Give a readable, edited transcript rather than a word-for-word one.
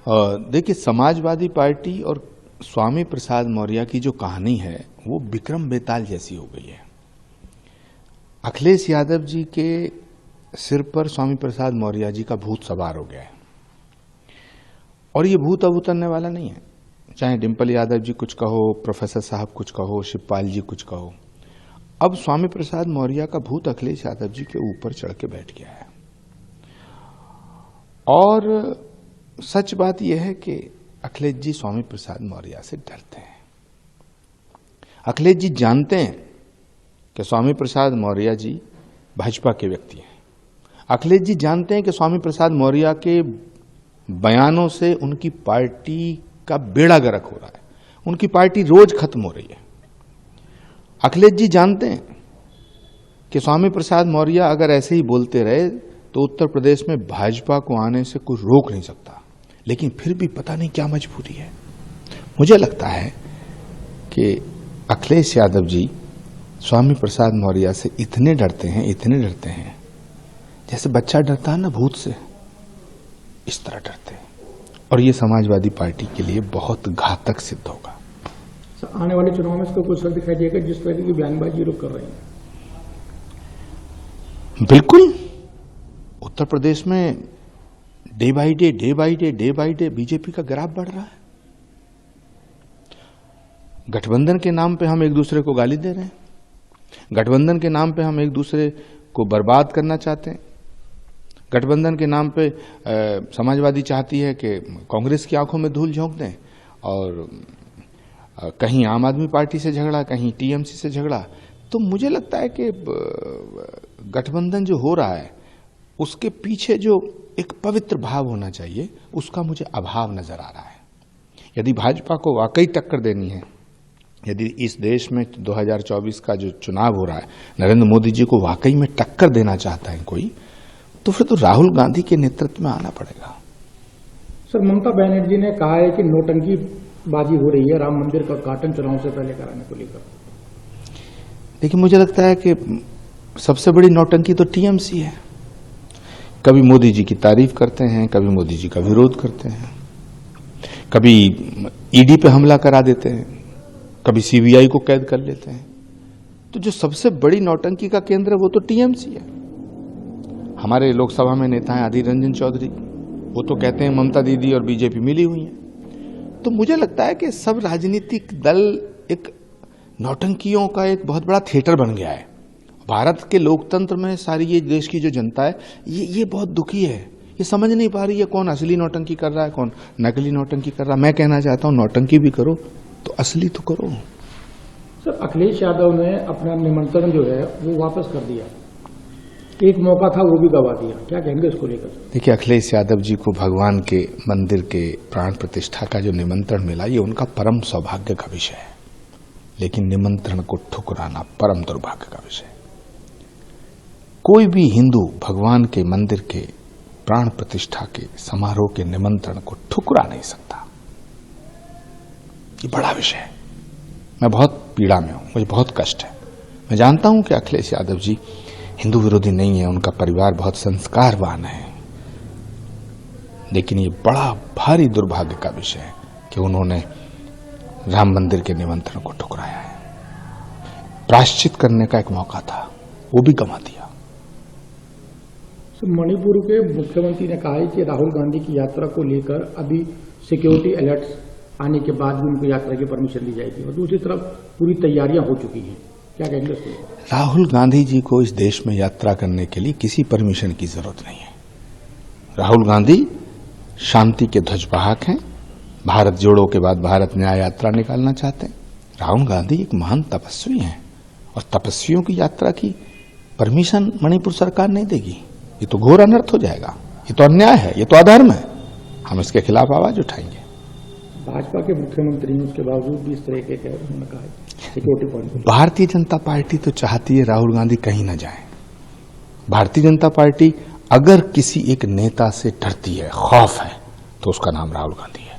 देखिए, समाजवादी पार्टी और स्वामी प्रसाद मौर्य की जो कहानी है वो विक्रम बेताल जैसी हो गई है। अखिलेश यादव जी के सिर पर स्वामी प्रसाद मौर्य जी का भूत सवार हो गया है और ये भूत अब उतरने वाला नहीं है। चाहे डिम्पल यादव जी कुछ कहो, प्रोफेसर साहब कुछ कहो, शिवपाल जी कुछ कहो, अब स्वामी प्रसाद मौर्य का भूत अखिलेश यादव जी के ऊपर चढ़ के बैठ गया है। और सच बात यह है कि अखिलेश जी स्वामी प्रसाद मौर्य से डरते हैं। अखिलेश जी जानते हैं कि स्वामी प्रसाद मौर्य जी भाजपा के व्यक्ति हैं। अखिलेश जी जानते हैं कि स्वामी प्रसाद मौर्य के बयानों से उनकी पार्टी का बेड़ा गर्क हो रहा है, उनकी पार्टी रोज खत्म हो रही है। अखिलेश जी जानते हैं कि स्वामी प्रसाद मौर्य अगर ऐसे ही बोलते रहे तो उत्तर प्रदेश में भाजपा को आने से कोई रोक नहीं सकता, लेकिन फिर भी पता नहीं क्या मजबूरी है। मुझे लगता है कि अखिलेश यादव जी स्वामी प्रसाद मौर्य से इतने डरते हैं जैसे बच्चा डरता है ना भूत से, इस तरह डरते हैं। और ये समाजवादी पार्टी के लिए बहुत घातक सिद्ध होगा। आने वाले चुनाव में इसको कुछ दिखाई देगा जिस तरह की बयानबाजी लोग कर रहे हैं? बिल्कुल। उत्तर प्रदेश में डे बाई डे बीजेपी का ग्राफ बढ़ रहा है। गठबंधन के नाम पे हम एक दूसरे को गाली दे रहे हैं, गठबंधन के नाम पे हम एक दूसरे को बर्बाद करना चाहते हैं। गठबंधन के नाम पे समाजवादी चाहती है कि कांग्रेस की आंखों में धूल झोंक दें और कहीं आम आदमी पार्टी से झगड़ा, कहीं टीएमसी से झगड़ा। तो मुझे लगता है कि गठबंधन जो हो रहा है उसके पीछे जो एक पवित्र भाव होना चाहिए उसका मुझे अभाव नजर आ रहा है। यदि भाजपा को वाकई टक्कर देनी है, यदि इस देश में 2024 का जो चुनाव हो रहा है नरेंद्र मोदी जी को वाकई में टक्कर देना चाहता है कोई, तो फिर तो राहुल गांधी के नेतृत्व में आना पड़ेगा। सर, ममता बनर्जी ने कहा है कि नौटंकी बाजी हो रही है राम मंदिर का उद्घाटन चुनाव से पहले कराने को लेकर। देखिए, मुझे लगता है कि सबसे बड़ी नौटंकी तो टीएमसी है। कभी मोदी जी की तारीफ करते हैं, कभी मोदी जी का विरोध करते हैं, कभी ईडी पे हमला करा देते हैं, कभी सीबीआई को कैद कर लेते हैं। तो जो सबसे बड़ी नौटंकी का केंद्र है वो तो टीएमसी है। हमारे लोकसभा में नेता हैं अधीर रंजन चौधरी, वो तो कहते हैं ममता दीदी और बीजेपी मिली हुई है। तो मुझे लगता है कि सब राजनीतिक दल एक नौटंकियों का एक बहुत बड़ा थिएटर बन गया है। भारत के लोकतंत्र में सारी ये देश की जो जनता है ये बहुत दुखी है। ये समझ नहीं पा रही है कौन असली नौटंकी कर रहा है, कौन नकली नौटंकी कर रहा है। मैं कहना चाहता हूं नौटंकी भी करो तो असली तो करो। सर, अखिलेश यादव ने अपना निमंत्रण जो है वो वापस कर दिया, एक मौका था वो भी गवा दिया, क्या कहेंगे इसको लेकर? देखिए, अखिलेश यादव जी को भगवान के मंदिर के प्राण प्रतिष्ठा का जो निमंत्रण मिला ये उनका परम सौभाग्य का विषय है, लेकिन निमंत्रण को ठुकराना परम दुर्भाग्य का विषय है। कोई भी हिंदू भगवान के मंदिर के प्राण प्रतिष्ठा के समारोह के निमंत्रण को ठुकरा नहीं सकता। ये बड़ा विषय है। मैं बहुत पीड़ा में हूं, मुझे बहुत कष्ट है। मैं जानता हूं कि अखिलेश यादव जी हिंदू विरोधी नहीं है, उनका परिवार बहुत संस्कारवान है, लेकिन ये बड़ा भारी दुर्भाग्य का विषय है कि उन्होंने राम मंदिर के निमंत्रण को ठुकराया है। प्रायश्चित करने का एक मौका था, वो भी गंवा दिया। मणिपुर के मुख्यमंत्री ने कहा है कि राहुल गांधी की यात्रा को लेकर अभी सिक्योरिटी अलर्ट्स आने के बाद भी उनको यात्रा की परमिशन दी जाएगी, और दूसरी तरफ पूरी तैयारियां हो चुकी हैं, क्या कहेंगे इसको? राहुल गांधी जी को इस देश में यात्रा करने के लिए किसी परमिशन की जरूरत नहीं है। राहुल गांधी शांति के ध्वजवाहक हैं, भारत जोड़ो के बाद भारत न्याय यात्रा निकालना चाहते हैं। राहुल गांधी एक महान तपस्वी हैं और तपस्वियों की यात्रा की परमिशन मणिपुर सरकार नहीं देगी। ये तो घोर अनर्थ हो जाएगा, ये तो अन्याय है, ये तो अधर्म है। हम इसके खिलाफ आवाज उठाएंगे। भाजपा के मुख्यमंत्री उसके बावजूद भी इस तरह के उन्होंने कहा security point. Bharatiya Janata party तो चाहती है राहुल गांधी कहीं न जाए। भारतीय जनता पार्टी अगर किसी एक नेता से डरती है, खौफ है, तो उसका नाम राहुल गांधी है।